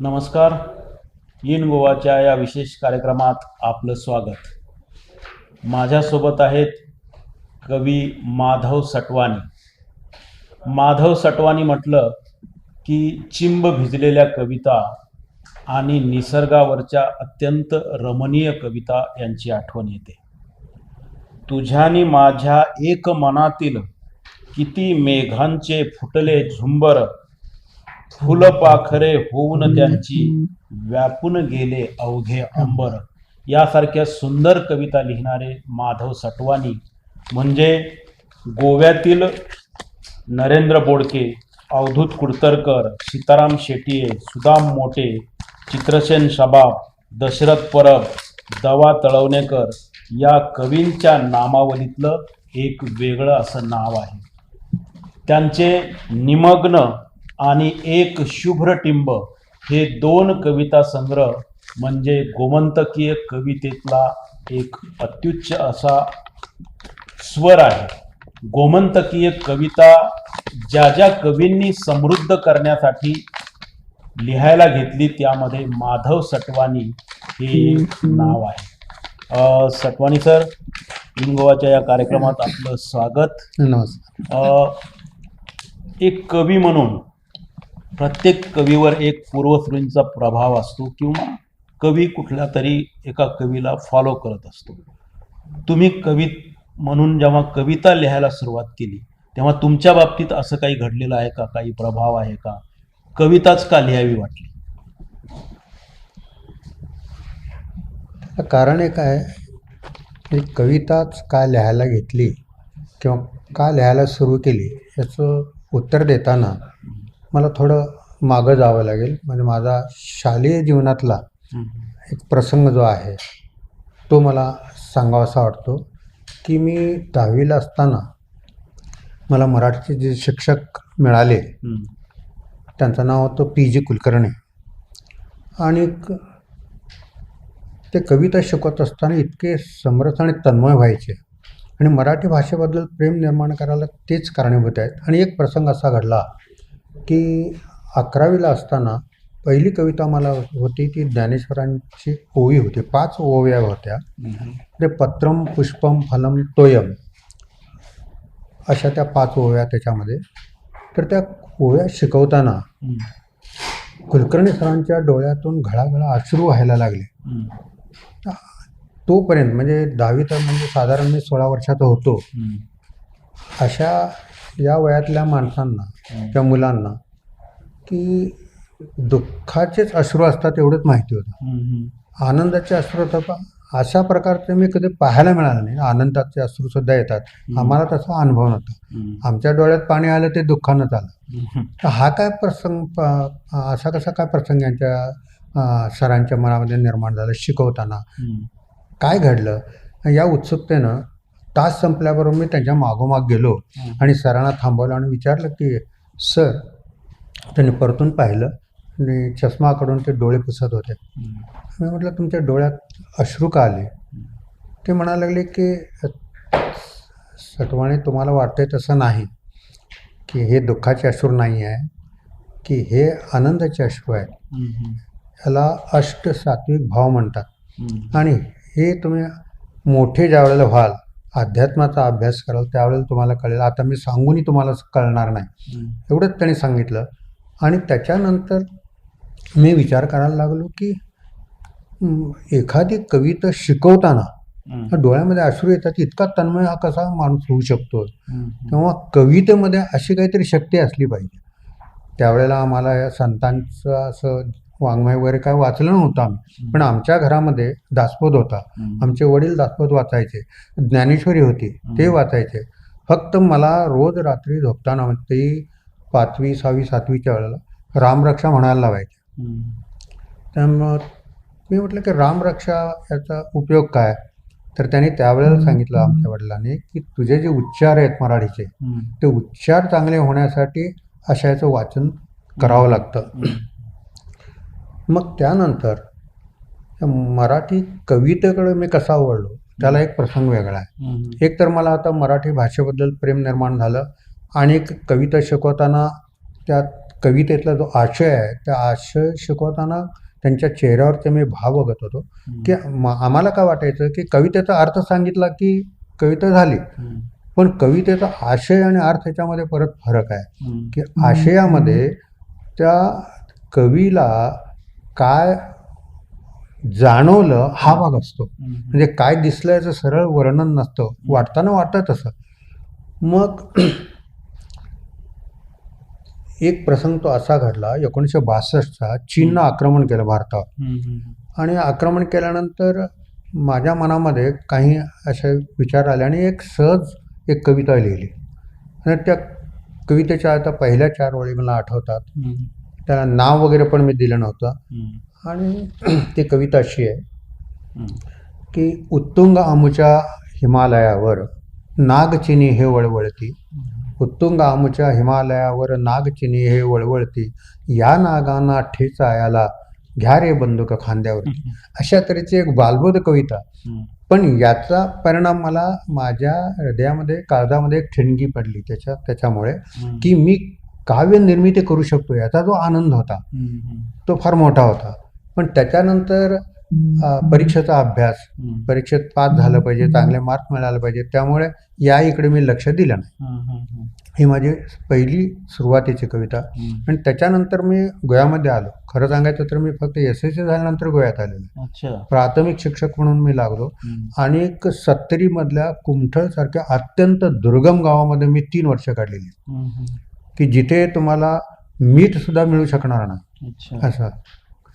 नमस्कार. इन गोवाच्या या विशेष कार्यक्रमात आपलं स्वागत. माझ्यासोबत आहेत कवी माधव सटवानी. माधव सटवानी म्हटलं की चिंब भिजलेल्या कविता आणि निसर्गावरच्या अत्यंत रमणीय कविता यांची आठवण येते. तुझ्यानी माझ्या एक मनातील किती मेघांचे फुटले झुंबर, फुलपाखरे होऊन त्यांची व्यापून गेले अवघे अंबर. यासारख्या सुंदर कविता लिहिणारे माधव सटवानी म्हणजे गोव्यातील नरेंद्र बोडके, अवधूत कुडतरकर, सीताराम शेटिये, सुदाम मोटे, चित्रसेन शबाब, दशरथ परब, दवा तळवणेकर या कवींच्या नामावलीतलं एक वेगळं असं नाव आहे. त्यांचे निमग्न आणि एक शुभ्रटिंब हे दोन कविता संग्रह म्हणजे गोमंतकीय कवितेतला एक अत्युच्च असा स्वर आहे. गोमंतकीय कविता ज्या ज्या कवींनी समृद्ध करण्यासाठी लिहायला घेतली त्यामध्ये माधव सटवानी हे एक नाव आहे. सटवानी सर, इन गोवाच्या या कार्यक्रमात आपलं स्वागत. नमस्कार. एक कवी म्हणून प्रत्येक कवीवर एक पूर्वसूरींचा प्रभाव असतो किंवा कवी कुठल्या तरी एका कवीला फॉलो करत असतो. तुम्ही कवी म्हणून जेव्हा कविता लिहायला सुरुवात केली तेव्हा तुमच्या बाबतीत असं काही घडलेलं आहे का? काही प्रभाव आहे का? कविताच का लिहावी वाटली? कारण एक आहे की कविताच का लिहायला घेतली किंवा का लिहायला सुरू केली याचं उत्तर देताना मला थोडं मागं जावं लागेल. म्हणजे माझा शालेय जीवनातला एक प्रसंग जो आहे तो मला सांगावासा वाटतो की मी 10वीला असताना मला मराठीचे जे शिक्षक मिळाले त्यांचं नाव होतं पी.जी. कुलकर्णी. आणि ते कविता शिकवत असताना इतके समरस आणि तन्मय व्हायचे आणि मराठी भाषेबद्दल प्रेम निर्माण करायला तेच कारणीभूत आहेत. आणि एक प्रसंग असा घडला की 11वीला असताना पहिली कविता मला होती ती ज्ञानेश्वरांची ओवी होती. 5 ओव्या होत्या. ते पत्रम पुष्पम फलम तोयम अशा त्या 5 ओव्या त्याच्यामध्ये. तर त्या ओव्या शिकवताना कुलकर्णी सरांच्या डोळ्यातून घळाघळा अश्रू व्हायला लागले. तोपर्यंत म्हणजे 10वी तर म्हणजे साधारण मी 16 वर्षाचा होतो. अशा या वयातल्या माणसांना त्या मुलांना की दुःखाचेच अश्रू असतात एवढंच माहिती होतं. आनंदाचे अश्रू तर अशा प्रकारचे मी कधी पाहायला मिळालं नाही. आनंदाचे अश्रूसुद्धा येतात. आम्हाला तसा अनुभव नव्हता. आमच्या डोळ्यात पाणी आलं ते दुःखानंच आलं. तर हा काय प्रसंग असा कसा काय प्रसंग यांच्या सरांच्या मनामध्ये निर्माण झाला शिकवताना? काय घडलं? या उत्सुकतेनं तास संपल्याबरोबर मी त्यांच्या मागोमाग गेलो आणि सरांना थांबवलं आणि विचारलं की सर, त्यांनी परतून पाहिलं आणि चष्मा काढून ते डोळे पुसत होते. मी म्हटलं तुमच्या डोळ्यात अश्रू का आले? ते म्हणायला लागले की सटवाणी, तुम्हाला वाटतंय तसं नाही की हे दुःखाचे अश्रू नाही आहे, की हे आनंदाचे अश्रू आहेत. ह्याला अष्ट सात्विक भाव म्हणतात. आणि हे तुम्ही मोठे ज्यावेळेला व्हाल, अध्यात्माचा अभ्यास कराल त्यावेळेला तुम्हाला कळेल. आता मी सांगूनही तुम्हाला कळणार नाही. एवढंच त्यांनी सांगितलं. आणि त्याच्यानंतर मी विचार करायला लागलो की एखादी कविता शिकवताना डोळ्यामध्ये अश्रू येतात. इतका तन्मय हा कसा माणूस होऊ शकतो? तेव्हा कवितेमध्ये अशी काहीतरी शक्ती असली पाहिजे. त्यावेळेला आम्हाला या संतांचं असं वाङ्मय वगैरे काय वाचलं नव्हतं आम्ही. पण आमच्या घरामध्ये दासबोध होता. आमचे वडील दासबोध वाचायचे. ज्ञानेश्वरी होती ते वाचायचे. फक्त मला रोज रात्री झोपताना ते 5वी 6वी 7वीच्या वेळेला रामरक्षा म्हणायला लावायचे. त्यामुळं मी म्हटलं की रामरक्षा याचा उपयोग काय? तर त्यांनी त्यावेळेला सांगितलं आमच्या वडिलांनी की तुझे जे उच्चार आहेत मराठीचे ते उच्चार चांगले होण्यासाठी अशा याचं वाचन करावं लागतं. मग त्यानंतर मराठी कवितेकडे मी कसा वळलो त्याला एक प्रसंग वेगळा आहे. एक तर मला आता मराठी भाषेबद्दल प्रेम निर्माण झालं आणि कविता शिकवताना त्यात कवितेतला जो आशय आहे त्या आशय शिकवताना त्यांच्या चेहऱ्यावरचे मी भाव बघत होतो की आम्हाला काय वाटायचं की कवितेचा अर्थ सांगितला की कविता झाली, पण कवितेचा आशय आणि अर्थ याच्यामध्ये परत फरक आहे की आशयामध्ये त्या कवीला काय जाणवलं हा भाग असतो, म्हणजे काय दिसलं याचं सरळ वर्णन नसतं, वाटताना वाटत तसं. मग एक प्रसंग तो असा घडला 1962चा, चीननं आक्रमण केलं भारतावर आणि आक्रमण केल्यानंतर माझ्या मनामध्ये काही असे विचार आले आणि एक सहज एक कविता लिहिली आणि त्या कवितेच्या आता पहिल्या 4 ओळी मला आठवतात. त्याला नाव वगैरे पण मी दिलं नव्हतं आणि ती कविता अशी आहे की उत्तुंग आमुच्या हिमालयावर नागचिनी हे वळवळती, उत्तुंग आमुच्या हिमालयावर नागचिनी हे वळवळती, या नागांना ठेचायाला घ्या रे बंदूक खांद्यावरती. अशा तऱ्हेची एक बालबोध कविता, पण याचा परिणाम मला माझ्या हृदयामध्ये काळजामध्ये एक ठिणगी पडली त्याच्यामुळे की मी काव्य निर्मिती करू शकतो याचा जो आनंद होता तो फार मोठा होता. पण त्याच्यानंतर परीक्षेचा अभ्यास, परीक्षेत पास झालं पाहिजे, चांगले मार्क्स मिळाले पाहिजे, त्यामुळे या इकडे मी लक्ष दिलं नाही. ही माझी पहिली सुरुवातीची कविता. आणि त्याच्यानंतर मी गोव्यामध्ये आलो. खरं सांगायचं तर मी फक्त SSC झाल्यानंतर गोव्यात आलेलो. प्राथमिक शिक्षक म्हणून मी लागलो आणि 70मधल्या कुमठळसारख्या अत्यंत दुर्गम गावामध्ये मी 3 वर्ष काढलेली की जिथे तुम्हाला मीठ सुद्धा मिळू शकणार नाही. असं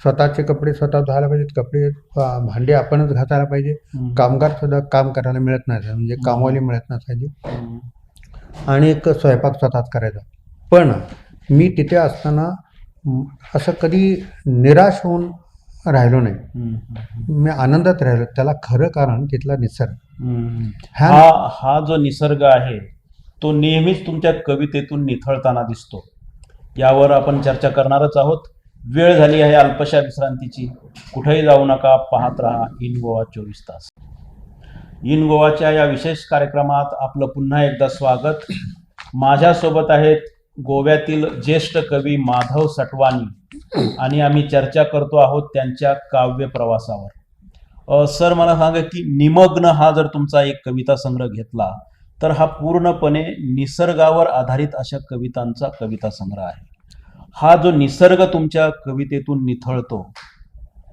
स्वतःचे कपडे स्वतः धुवायला पाहिजेत, कपडे भांडे आपणच घासायला पाहिजे, कामगार सुद्धा काम करायला मिळत नाही, म्हणजे कामवाली मिळत नसायची आणि एक स्वयंपाक स्वतःच करायचा. पण मी तिथे असताना असं कधी निराश होऊन राहिलो नाही, मी आनंदात राहिलो. त्याला खरं कारण तिथला निसर्ग. हा जो निसर्ग आहे तो नेहमीच तुमच्या कवितेतून निथळताना दिसतो. यावर आपण चर्चा करणारच आहोत. वेळ झाली आहे अल्पशा विश्रांतीची. कुठेही जाऊ नका, पाहत राहा इन गोवा 24 तास. इन गोवाच्या या विशेष कार्यक्रमात आपलं पुन्हा एकदा स्वागत. माझ्यासोबत आहेत गोव्यातील ज्येष्ठ कवी माधव सटवानी आणि आम्ही चर्चा करतो आहोत त्यांच्या काव्य प्रवासावर. सर, मला सांगा की निमग्न हा जर तुमचा एक कविता संग्रह घेतला तर हा पूर्णपणे निसर्गावर आधारित अशा कवितांचा कविता संग्रह आहे. हा जो निसर्ग तुमच्या कवितेतून निथळतो,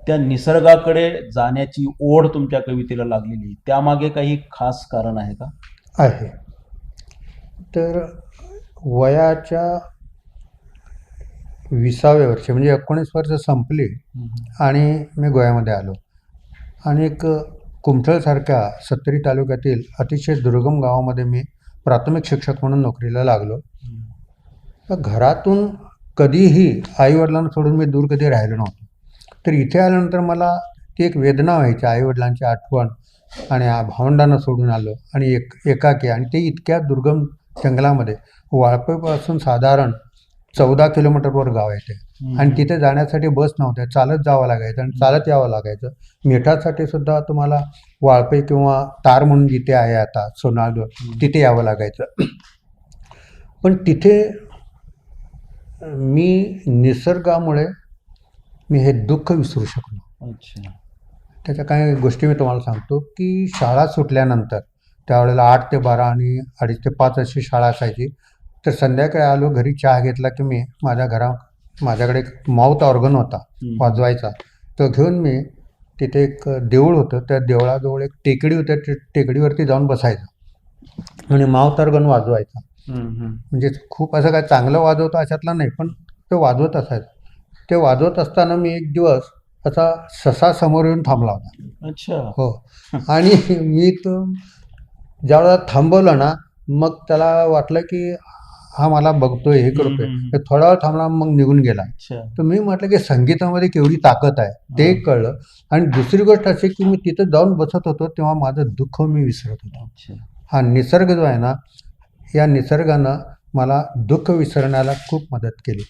त्या निसर्गाकडे जाण्याची ओढ तुमच्या कवितेला लागलेली, त्यामागे काही खास कारण आहे का? आहे. तर वयाच्या 20व्या वर्षी म्हणजे 19 वर्ष संपली आणि मी गोव्यामध्ये आलो आणि एक कुमठळसारख्या 70 तालुक्यातील अतिशय दुर्गम गावामध्ये मी प्राथमिक शिक्षक म्हणून नोकरीला लागलो. तर घरातून कधीही आईवडिलांना सोडून मी दूर कधी राहिलो नव्हतो. तर इथे आल्यानंतर मला ती एक वेदना व्हायची, आईवडिलांची आठवण, आणि भावंडांना सोडून आलो आणि एकाकी, आणि ते इतक्या दुर्गम जंगलामध्ये. वाळपेपासून साधारण 14 किलोमीटरवर गाव आहे ते, आणि तिथे जाण्यासाठी बस नव्हत्या, चालत जावं लागायचं आणि चालत यावं लागायचं. मिठासाठी सुद्धा तुम्हाला वाळपे किंवा तार म्हणून जिथे आहे आता सोनाळजवळ, तिथे यावं लागायचं. पण तिथे मी निसर्गामुळे मी हे दुःख विसरू शकलो. त्याच्या काही गोष्टी मी तुम्हाला सांगतो की शाळा सुटल्यानंतर त्यावेळेला 8 ते 12 आणि 2:30 ते 5 अशी शाळा असायची. तर संध्याकाळी आलो घरी, चहा घेतला की मी माझ्याकडे एक माऊथ ऑर्गन होता वाजवायचा, तो घेऊन मी तिथे एक देऊळ होतं, त्या देवळाजवळ एक टेकडी होत्या, टेकडीवरती जाऊन बसायचं आणि माऊथ ऑर्गन वाजवायचा. म्हणजे खूप असं काय चांगलं वाजवतं अशातला नाही, पण ते वाजवत असायचं. ते वाजवत असताना मी एक दिवस असा ससा समोर येऊन थांबला होता. अच्छा. हो. आणि मी तो ज्यावेळेला थांबवलं ना, मग त्याला वाटलं की हा मला बघतोय, हे करतोय. थोडा वेळ थांबला, मग निघून गेला. तर मी म्हटलं की संगीतामध्ये केवढी ताकद आहे ते कळलं. आणि दुसरी गोष्ट अशी की मी तिथं जाऊन बसत होतो तेव्हा माझं दुःख मी विसरत होतो. हा निसर्ग जो आहे ना, या निसर्गानं मला दुःख विसरण्याला खूप मदत केली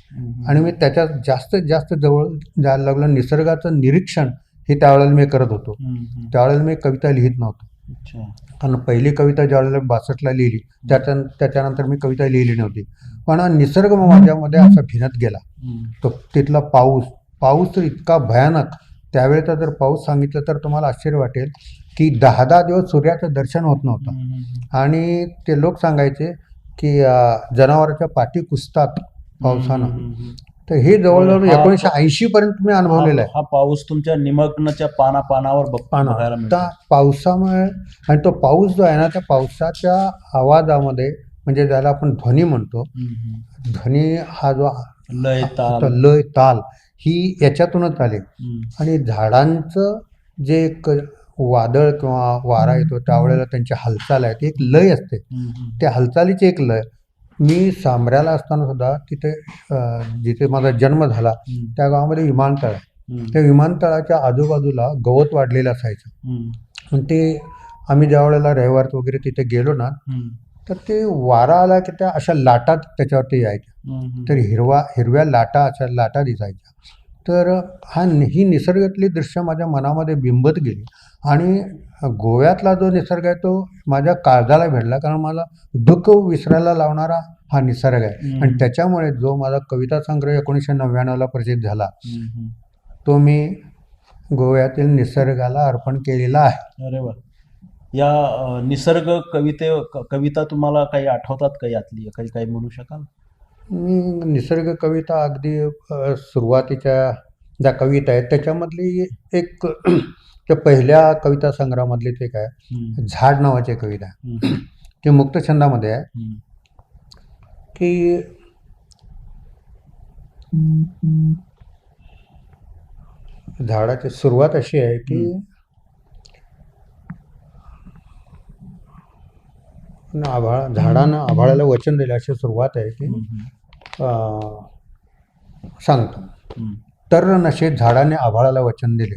आणि मी त्याच्यात जास्तीत जास्त जवळ जायला लागलो. निसर्गाचं निरीक्षण हे त्यावेळेला मी करत होतो. त्यावेळेला मी कविता लिहित नव्हतो, कारण पहिली कविता ज्यावेळेला 62ला लिहिली त्याच्यानंतर मी कविता लिहिली नव्हती. पण निसर्ग माझ्यामध्ये असा भिनत गेला. तो तिथला पाऊस तर इतका भयानक. त्यावेळेचा जर पाऊस सांगितलं तर तुम्हाला आश्चर्य वाटेल की 10 दिवस सूर्याचं दर्शन होत नव्हतं. आणि ते लोक सांगायचे की जनावरांच्या पाठी कुसतात पावसानं. तर हे जवळजवळ 1980 पर्यंत मी अनुभवलेलं आहे. हा पाऊस तुमच्या निमग्नच्या पानावर बघायला मिळतो. आता पावसामुळे आणि तो पाऊस जो आहे ना, त्या पावसाच्या आवाजामध्ये म्हणजे ज्याला आपण ध्वनी म्हणतो, ध्वनी हा जो लय ताल ही याच्यातूनच आली. आणि झाडांचं जे एक वादळ किंवा वारा येतो त्यावेळेला त्यांची हालचाल आहे ती एक लय असते. त्या हालचालीची एक लय. मी सांबऱ्याला असताना सुद्धा तिथे जिथे माझा जन्म झाला त्या गावामध्ये विमानतळ आहे. त्या विमानतळाच्या आजूबाजूला गवत वाढलेलं असायचं. आणि ते आम्ही ज्या वेळेला रविवार वगैरे तिथे गेलो ना, तर ते वारा आला की त्या अशा लाटा त्याच्यावरती यायच्या. तर हिरव्या लाटा अशा लाटा दिसायच्या. तर ही निसर्गातली दृश्य माझ्या मनामध्ये बिंबत गेली. आणि गोव्यातला जो निसर्ग आहे तो माझ्या काळजाला भेटला, कारण मला दुःख विसरायला लावणारा हा निसर्ग आहे. आणि त्याच्यामुळे जो माझा कविता संग्रह 1999ला प्रसिद्ध झाला तो मी गोव्यातील निसर्गाला अर्पण केलेला आहे. अरे वा. या निसर्ग कविता तुम्हाला काही आठवतात का यातली? काही म्हणू शकाल? मी निसर्ग कविता अगदी सुरुवातीच्या ज्या कविता आहेत त्याच्यामधली एक त्या पहिल्या कविता संग्रहामधलीच एक आहे, झाड नावाची कविता आहे. ती मुक्तछंदामध्ये आहे की झाडाची सुरुवात अशी आहे की झाडानं आभाळाला वचन दिले, अशी सुरुवात आहे की सांगतो. तर नशेत झाडाने आभाळाला वचन दिले,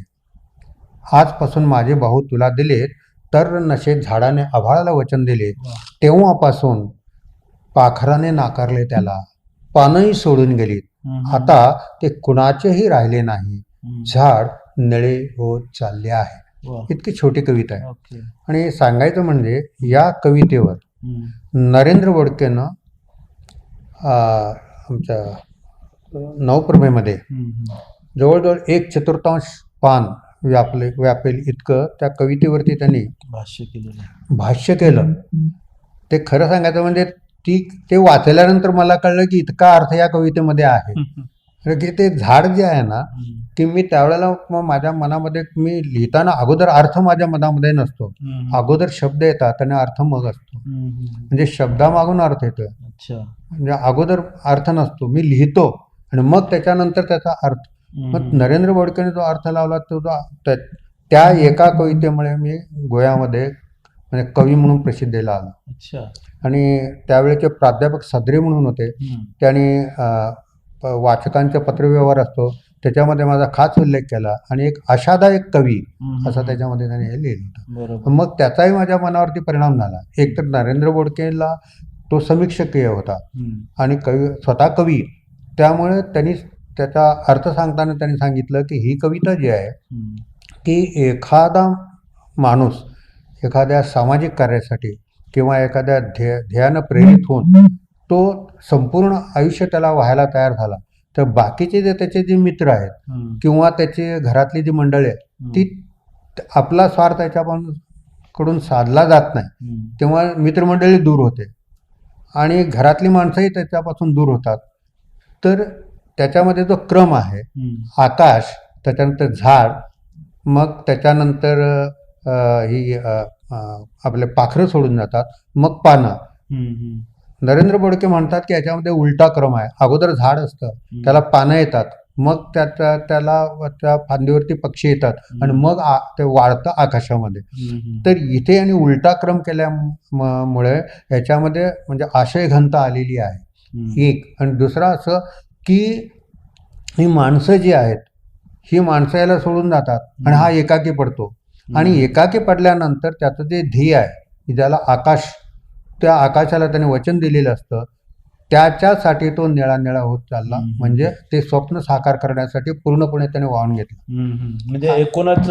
आजपासून माझे भाऊ तुला दिलेत. तर नशेत झाडाने आभाळाला वचन दिले, तेव्हापासून पाखराने नाकारले त्याला, पानंही सोडून गेलीत. आता ते कुणाचेही राहिले नाही, झाड निळे होत चालले आहे. इतकी छोटी कविता आहे. आणि सांगायचं म्हणजे या कवितेवर नरेंद्र बोडकेनं आमच्या नवप्रभेमध्ये जवळजवळ 1/4 पान व्यापेल इतकं त्या कवितेवरती त्यांनी भाष्य केलं. ते खरं सांगायचं म्हणजे ते वाचल्यानंतर मला कळलं की इतका अर्थ या कवितेमध्ये आहे की ते झाड जे आहे ना, की मी त्यावेळेला माझ्या मनामध्ये मी लिहिताना अगोदर अर्थ माझ्या मनामध्ये नसतो, अगोदर शब्द येतात आणि अर्थ मग असतो. म्हणजे शब्दामागून अर्थ येतोय, म्हणजे अगोदर अर्थ नसतो, मी लिहितो आणि मग त्याच्यानंतर त्याचा अर्थ. मग नरेंद्र बोडकेने जो अर्थ लावला तो त्या एका कवितेमुळे मी गोव्यामध्ये म्हणजे कवी म्हणून प्रसिद्धीला आलो. आणि त्यावेळेचे प्राध्यापक सदरे म्हणून होते, त्यांनी वाचकांचा पत्रव्यवहार असतो त्याच्यामध्ये माझा खास उल्लेख केला आणि एक आशादायक कवी असं त्याच्यामध्ये त्यांनी हे लिहिलं होतं. मग त्याचाही माझ्या मनावरती परिणाम झाला. एक तर नरेंद्र बोडकेला तो समीक्षकीय होता आणि स्वतः कवी, त्यामुळे त्यांनी त्याचा अर्थ सांगताना त्यांनी सांगितलं की ही कविता जी आहे की एखादा माणूस एखाद्या सामाजिक कार्यासाठी किंवा एखाद्या ध्येयानं प्रेरित होऊन तो संपूर्ण आयुष्य त्याला व्हायला तयार झाला, तर बाकीचे जे त्याचे जे मित्र आहेत किंवा त्याची घरातली जी मंडळी आहेत ती आपला स्वार्थ त्याच्याकडून साधला जात नाही, तेव्हा मित्रमंडळी दूर होते आणि घरातली माणसंही त्याच्यापासून दूर होतात. तर त्याच्यामध्ये जो क्रम आहे, आकाश, त्याच्यानंतर झाड, मग त्याच्यानंतर ही आपले पाखरं सोडून जातात, मग पानं. नरेंद्र बोडके म्हणतात की याच्यामध्ये उलटा क्रम आहे, अगोदर झाड असतं, त्याला पानं येतात, मग त्याला त्या फांदीवरती पक्षी येतात आणि मग ते वाढतं आकाशामध्ये. तर इथे आणि उलटा क्रम केल्यामुळे याच्यामध्ये म्हणजे आशय घनता आलेली आहे एक. आणि दुसरा असं की ही माणसं जी आहेत ही माणसं याला सोडून जातात आणि हा एकाकी पडतो. आणि एकाकी पडल्यानंतर त्याचं जे ध्येय आहे ज्याला आकाश, त्या आकाशाला त्याने वचन दिलेलं असतं, त्याच्यासाठी तो निळा होत चालला. म्हणजे ते स्वप्न साकार करण्यासाठी पूर्णपणे त्याने वाहून घेतलं. म्हणजे एकूणच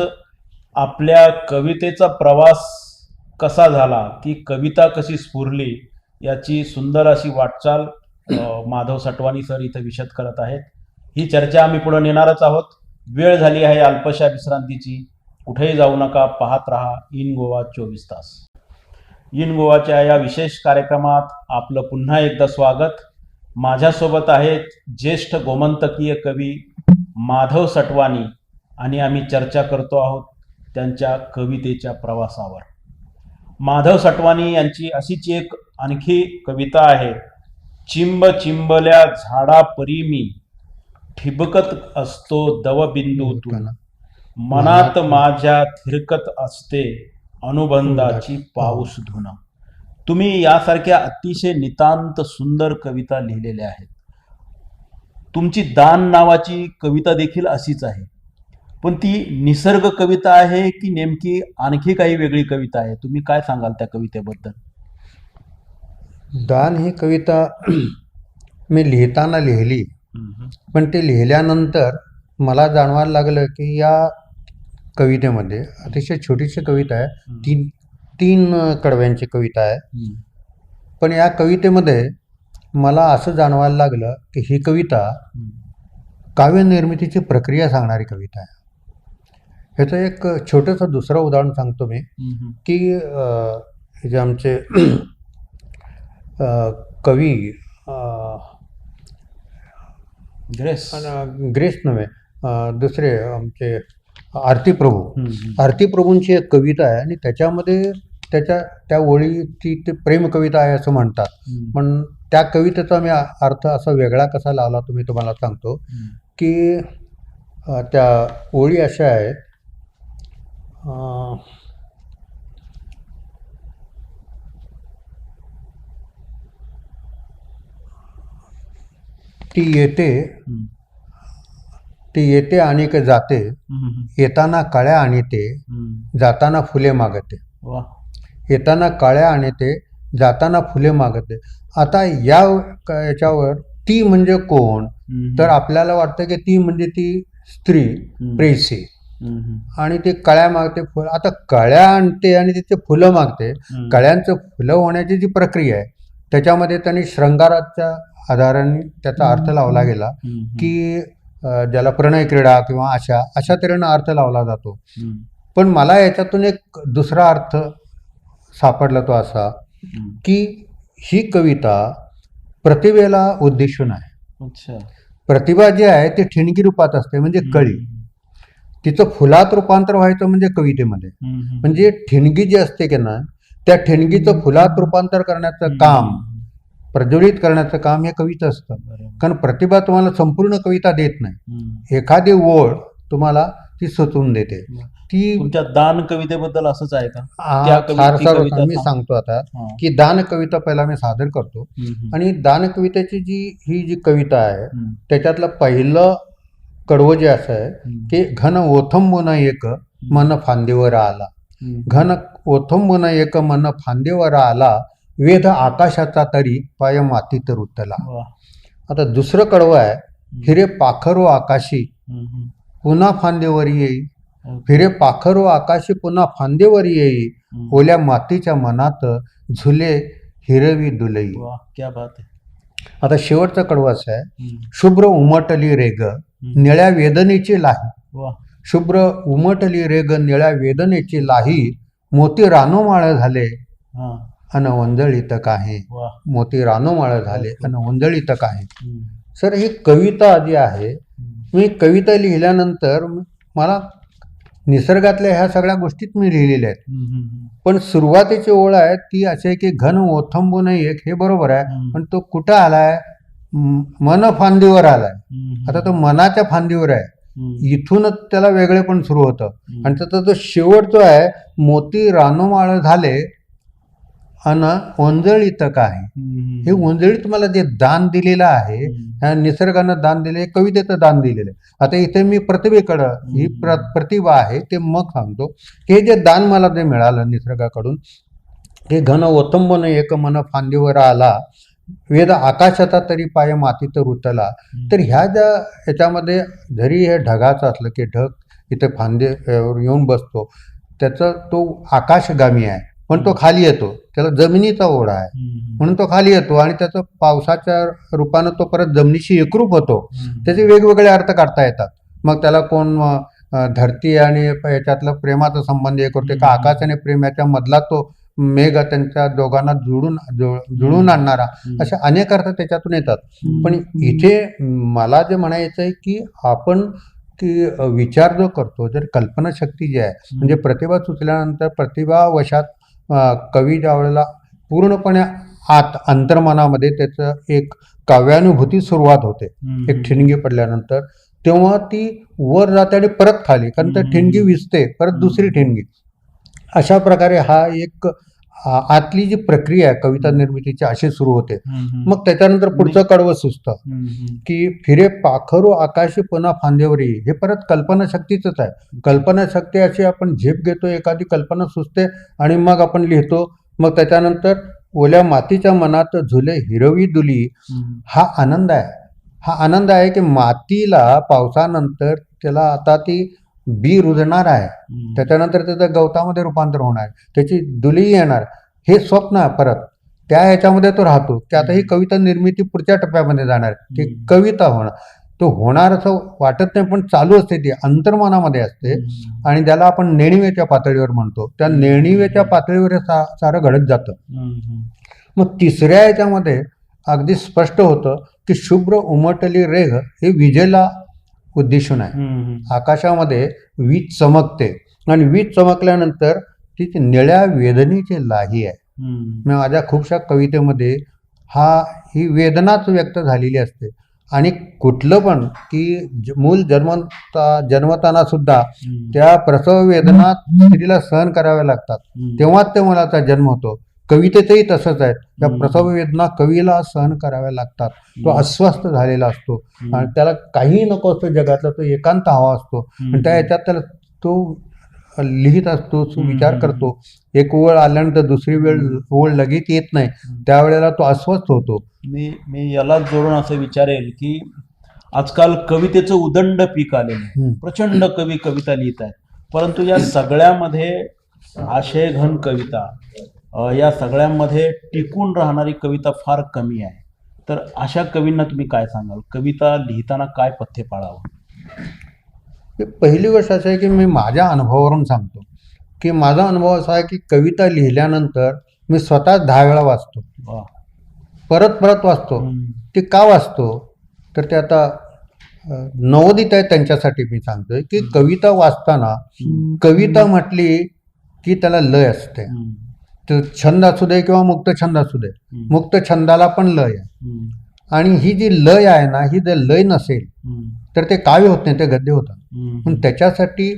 आपल्या कवितेचा प्रवास कसा झाला, की कविता कशी स्फुरली याची सुंदर अशी वाटचाल माधव सटवानी सर इथं विशद करत आहेत. ही चर्चा आम्ही पुढे नेणारच आहोत. वेळ झाली आहे अल्पशा विश्रांतीची. कुठेही जाऊ नका, पाहत रहा इन गोवा 24 तास. इन गोवाच्या या विशेष कार्यक्रमात आपलं पुन्हा एकदा स्वागत. माझ्यासोबत आहेत ज्येष्ठ गोमंतकीय कवी माधव सटवानी आणि आम्ही चर्चा करतो आहोत त्यांच्या कवितेच्या प्रवासावर. माधव सटवानी यांची अशीच एक आणखी कविता आहे. चिंब चिंबल्या झाडा परी मी ठिबकत असतो दवबिंदूतून, मनात माझ्या थिरकत असते अनुबंधाची पाऊस धुन. तुम्ही यासारख्या अतिशय नितांत सुंदर कविता लिहिलेल्या आहेत. तुमची दान नावाची कविता देखील अशीच आहे, पण ती निसर्ग कविता आहे की नेमकी आणखी काही वेगळी कविता आहे? तुम्ही काय सांगाल त्या कवितेबद्दल? दान ही कविता मी लिहिताना लिहिली, पण ते लिहिल्यानंतर मला जाणवायला लागलं की या कवितेमध्ये अतिशय छोटीशी कविता आहे, तीन कडव्यांची कविता आहे. पण या कवितेमध्ये मला असं जाणवायला लागलं की ही कविता काव्यनिर्मितीची प्रक्रिया सांगणारी कविता आहे. ह्याचं एक छोटंसं दुसरं उदाहरण सांगतो मी की हे जे आमचे कवी ग्रेस नव्हे, दुसरे आमचे आरती प्रभूंची एक कविता आहे आणि त्याच्यामध्ये त्या ओळीची ते प्रेम कविता आहे असं म्हणतात. पण त्या कवितेचा मी अर्थ असा वेगळा कसा लावला तो मी तुम्हाला सांगतो की त्या ओळी अशा आहेत. ती येते आणि जाते, येताना कळ्या आणते, जाताना फुले मागते. येताना कळ्या आणते, जाताना फुले मागते. आता याच्यावर ती म्हणजे कोण, तर आपल्याला वाटतं की ती म्हणजे ती स्त्री प्रेयसी आणि ते कळ्या मागते, फुलं. आता कळ्या आणते आणि तिथे फुलं मागते. कळ्यांचं फुलं होण्याची जी प्रक्रिया आहे त्याच्यामध्ये त्यांनी श्रृंगाराच्या आधाराने त्याचा अर्थ लावला गेला की ज्याला प्रणय क्रीडा किंवा अशा तऱ्हेनं अर्थ लावला जातो. पण मला याच्यातून एक दुसरा अर्थ सापडला, तो असा की ही कविता प्रतिभेला उद्देशून आहे. प्रतिभा जी आहे ती ठिणगी रूपात असते, म्हणजे कळी. तिचं फुलात रूपांतर व्हायचं म्हणजे कवितेमध्ये, म्हणजे ठिणगी जी असते की ना, त्या ठिणगीचं फुलात रूपांतर करण्याचं काम, प्रज्वलित करण्याचं काम हे कविता असतं. कारण प्रतिभा तुम्हाला संपूर्ण कविता देत नाही, एखादी ओळ तुम्हाला ती सुचवून देते. ती तुमच्या दान कवितेबद्दल असंच आहे का? फार मी सांगतो आता की दान कविता पहिला मी सादर करतो. आणि दान कवितेची ही जी कविता आहे त्याच्यातलं पहिलं कडवं जे असं आहे की घन ओथंबुन एक मन फांदीवर आला. घन ओथंबुन एक मन फांदीवर आला, वेध आकाशाचा तरी पाय मातीत रुतला. आता दुसरं कडवं आहे, हिरे पाखरो आकाशी पुन्हा फांदेवर येई. हिरे पाखरो आकाशी पुन्हा फांदेवर येई, ओल्या मातीच्या मनात झुले हिरवी दुलई. क्या बात आहे. आता शेवटचं कडवं असं आहे, शुभ्र उमटली रेग निळ्या वेदनेची लाही. शुभ्र उमटली रेग निळ्या वेदनेची लाही, मोती रानोमाळ झाले अन वंजळीत काही. मोती रानोमाळ झाले अन वंजळीत काही. सर, ही कविता जी आहे, मी कविता लिहिल्यानंतर मला निसर्गातल्या ह्या सगळ्या गोष्टीत मी लिहिलेल्या आहेत. पण सुरुवातीची ओळ आहे ती अशी आहे की घन ओथंबुन एक, हे बरोबर आहे, पण तो कुठं आलाय? मन फांदीवर आलाय. आता तो मनाच्या फांदीवर आहे, इथूनच त्याला वेगळे पण सुरू होतं. आणि त्याचा जो शेवट जो आहे, मोती रानोमाळ झाले अन ओंजळीत काय. हे ओंजळीत मला जे दान दिलेलं आहे, ह्या निसर्गानं दान दिले, कवितेचं दान दिलेलं आहे. आता इथे मी प्रतिभेकडं, ही प्रतिभा आहे ते मग सांगतो की हे जे दान मला जे मिळालं निसर्गाकडून, हे घन ओथंबुन एक मन फांदीवर आला, वेद आकाशाचा तरी पाय मातीत रुतला. तर ह्याच्यामध्ये जरी हे ढगाचं असलं की ढग इथे फांदीवर येऊन बसतो, त्याचा तो आकाशगामी आहे. पण तो खाली येतो, त्याला जमिनीचा ओढा आहे म्हणून तो खाली येतो आणि त्याचं पावसाच्या रूपानं तो परत जमिनीशी एकरूप होतो. त्याचे वेगवेगळे अर्थ काढता येतात. मग त्याला कोण धरती आणि याच्यातलं प्रेमाचा संबंध हे करते का आकाश आणि प्रेम याच्या मधला तो मेघ त्यांच्या दोघांना जुळून आणणारा, अशा अनेक अर्थ त्याच्यातून येतात. पण इथे मला जे म्हणायचं आहे की आपण की विचार जो करतो, जर कल्पनाशक्ती जी आहे म्हणजे प्रतिभा सुचल्यानंतर प्रतिभावशात कवी ज्या वेळेला पूर्णपणे आत अंतर्मनामध्ये त्याचं एक काव्यानुभूती सुरुवात होते, एक ठिणगी पडल्यानंतर, तेव्हा ती वर जाते आणि परत खाली, कारण त्या ठिणगी विजते, परत दुसरी ठिणगी. अशा प्रकारे हा एक आतली जी प्रक्रिया आहे कविता निर्मितीची अशी सुरू होते. मग त्याच्यानंतर पुढचं कडवं सुचतं की फिरे पाखरू आकाशी पुन्हा फांद्यावरी, हे परत कल्पनाशक्तीच आहे. कल्पनाशक्ती अशी आपण झेप घेतो, एखादी कल्पना सुचते आणि मग आपण लिहितो. मग त्याच्यानंतर ओल्या मातीच्या मनात झुले हिरवी दुली, हा आनंद आहे. हा आनंद आहे की मातीला पावसानंतर त्याला आता ती बी रुजणार आहे, त्याच्यानंतर त्याचं गवतामध्ये रूपांतर होणार, त्याची दुली येणार, हे स्वप्न आहे. परत त्या ह्याच्यामध्ये तो राहतो की आता ही कविता निर्मिती पुढच्या टप्प्यामध्ये जाणार, ती कविता होणार. तो होणार असं वाटत नाही, पण चालू असते, ती अंतर्मनामध्ये असते आणि ज्याला आपण नेणिवेच्या पातळीवर म्हणतो, त्या नेणिवेच्या पातळीवर सारं घडत जातं. मग तिसऱ्या ह्याच्यामध्ये अगदी स्पष्ट होतं की शुभ्र उमटली रेघ हे विजेला उद्देशून आहे. आकाशामध्ये वीज चमकते आणि वीज चमकल्यानंतर ती निळ्या वेदनेची लाही आहे. माझ्या खूपशा कवितेमध्ये ही वेदनाच व्यक्त झालेली असते. आणि कुठलं पण की मूल जन्मताना सुद्धा त्या प्रसव वेदना स्त्रीला सहन कराव्या लागतात, तेव्हाच ते मुलाचा जन्म होतो. कवितेतही तसंच आहे, त्या प्रसव वेदना कवीला सहन कराव्या लागतात. तो अस्वस्थ झालेला असतो आणि त्याला काही नको असतो जगातला, तो एकांत हवा असतो आणि त्या ह्याच्यात त्याला तो लिहित असतो, तो विचार करतो. एक ओळ आल्यानंतर दुसरी ओळ लगेच येत नाही, त्यावेळेला तो अस्वस्थ होतो. मी याला जोडून असं विचारेल की आजकाल कवितेचं उदंड पीक आलेलं, प्रचंड कवी कविता लिहित आहेत, परंतु या सगळ्यामध्ये आशयघन कविता, या सगळ्यांमध्ये टिकून राहणारी कविता फार कमी आहे. तर अशा कवींना तुम्ही काय सांगाल, कविता लिहिताना काय पथ्य पाळावं? पहिली गोष्ट असं आहे की मी माझ्या अनुभवावरून सांगतो की माझा अनुभव असा आहे की कविता लिहिल्यानंतर मी स्वतः 10 वेळा वाचतो, परत परत वाचतो. ते का वाचतो तर ते आता नवोदित आहे त्यांच्यासाठी मी सांगतोय की कविता वाचताना कविता म्हटली की त्याला लय असते. तर छंद असू दे किंवा मुक्त छंद असू दे, मुक्त छंदाला पण लय आहे. आणि ही जी लय आहे ना, ही जर लय नसेल तर ते काव्य होत नाही, ते गद्य होतं. पण त्याच्यासाठी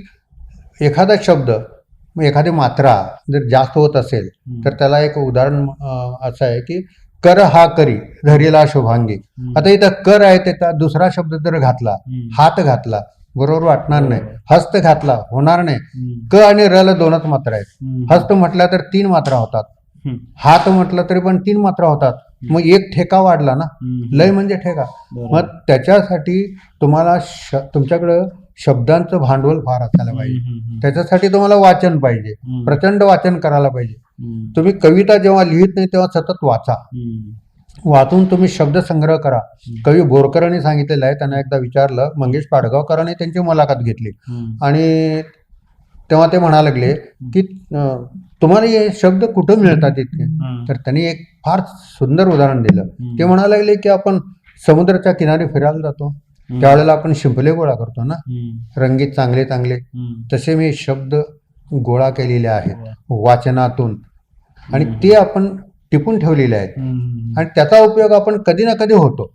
एखादा शब्द, एखादी मात्रा जर जास्त होत असेल तर त्याला एक उदाहरण असं आहे की कर हा करी धरीला शुभांगी. आता इथं कर आहे, त्याचा दुसरा शब्द जर घातला, हात घातला, बरोबर वाटणार नाही. हस्त घातला, होणार नाही. क आणि र ला 2च मात्रा आहेत. हस्त म्हटल्या तर 3 मात्रा होतात, हात म्हटलं तरी पण 3 मात्रा होतात. मग एक ठेका वाढला ना, लय म्हणजे ठेका. मग त्याच्यासाठी तुम्हाला तुमच्याकडं शब्दांचं भांडवल फार असायला पाहिजे. त्याच्यासाठी तुम्हाला वाचन पाहिजे, प्रचंड वाचन करायला पाहिजे. तुम्ही कविता जेव्हा लिहित नाही तेव्हा सतत वाचा, वाचून तुम्ही शब्दसंग्रह करा. कवी बोरकरांनी सांगितलेलं आहे, त्यांना एकदा विचारलं, मंगेश पाडगावकरांनी त्यांची मुलाखत घेतली आणि तेव्हा ते म्हणा लागले की तुम्हाला हे शब्द कुठं मिळतात इतके. तर त्यांनी एक फार सुंदर उदाहरण दिलं. ते म्हणा लागले की आपण समुद्राच्या किनारी फिरायला जातो, त्यावेळेला आपण शिंपले गोळा करतो ना, रंगीत चांगले चांगले. तसे मी शब्द गोळा केलेले आहेत वाचनातून आणि ते आपण टिपून ठेवलेले आहेत आणि त्याचा उपयोग आपण कधी ना कधी होतो.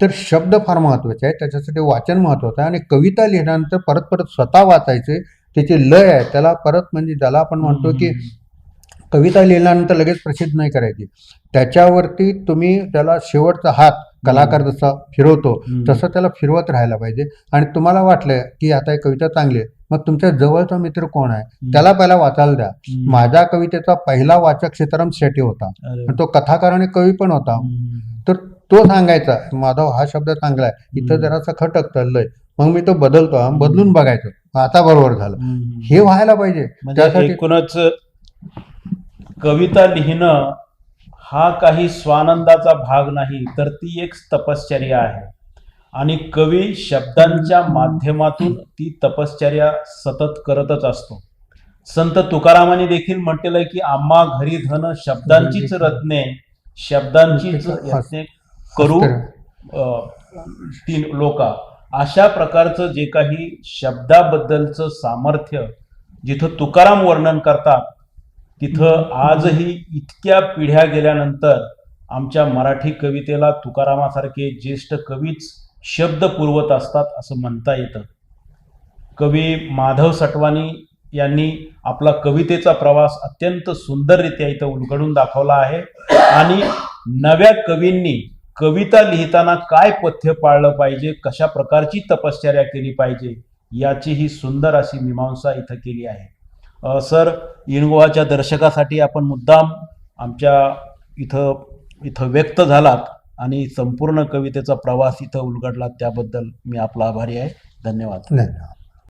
तर शब्द फार महत्वाचे आहे, त्याच्यासाठी वाचन महत्वाचं आहे. आणि कविता लिहिल्यानंतर परत परत स्वतः वाचायचे, त्याची लय आहे त्याला परत, म्हणजे ज्याला आपण म्हणतो की कविता लिहिल्यानंतर लगेच प्रसिद्ध नाही करायची, त्याच्यावरती तुम्ही त्याला शेवटचा हात कलाकार जसा फिरवतो तसं त्याला फिरवत राहायला पाहिजे. आणि तुम्हाला वाटलं की आता ही कविता चांगली आहे, मग तुमच्या जवळचा मित्र कोण आहे त्याला पहिला वाचायला द्या. माझ्या कवितेचा पहिला वाचक सीताराम शेट्टी होता, तो कथाकार आणि कवी पण होता. तर तो सांगायचा माधव हा शब्द चांगला आहे, इथं जरासा खटक चाललंय, मग मी तो बदलतो, बदलून बघायचो, आता बरोबर झालं. हे व्हायला पाहिजे. त्यासाठी एकूणच कविता लिहिणं हा काही स्वानंदाचा भाग नाही, तर ती एक तपश्चर्या आहे आणि कवी शब्दांच्या माध्यमातून ती तपश्चर्या सतत करतच असतो. संत तुकारामांनी देखील म्हटलेलं आहे की आम्हा घरी धन शब्दांचीच रत्ने, शब्दांचीच यत्ने करू तीन लोका. अशा प्रकारचं जे काही शब्दाबद्दलचं सामर्थ्य जिथं तुकाराम वर्णन करतात, तिथं आजही इतक्या पिढ्या गेल्यानंतर आमच्या मराठी कवितेला तुकारामासारखे ज्येष्ठ कवीच शब्द पुरवत असतात असं म्हणता येतं. कवी माधव सटवानी यांनी आपला कवितेचा प्रवास अत्यंत सुंदररित्या इथं उलगडून दाखवला आहे आणि नव्या कवींनी कविता लिहिताना काय पथ्य पाळलं पाहिजे, कशा प्रकारची तपश्चर्या केली पाहिजे, याची ही सुंदर अशी मीमांसा इथं केली आहे. सर, इनगोवाच्या दर्शकासाठी आपण मुद्दाम आमच्या इथं व्यक्त झालात आणि संपूर्ण कवितेचा प्रवास इथं उलगडलात, त्याबद्दल मी आपला आभारी आहे. धन्यवाद. धन्यवाद.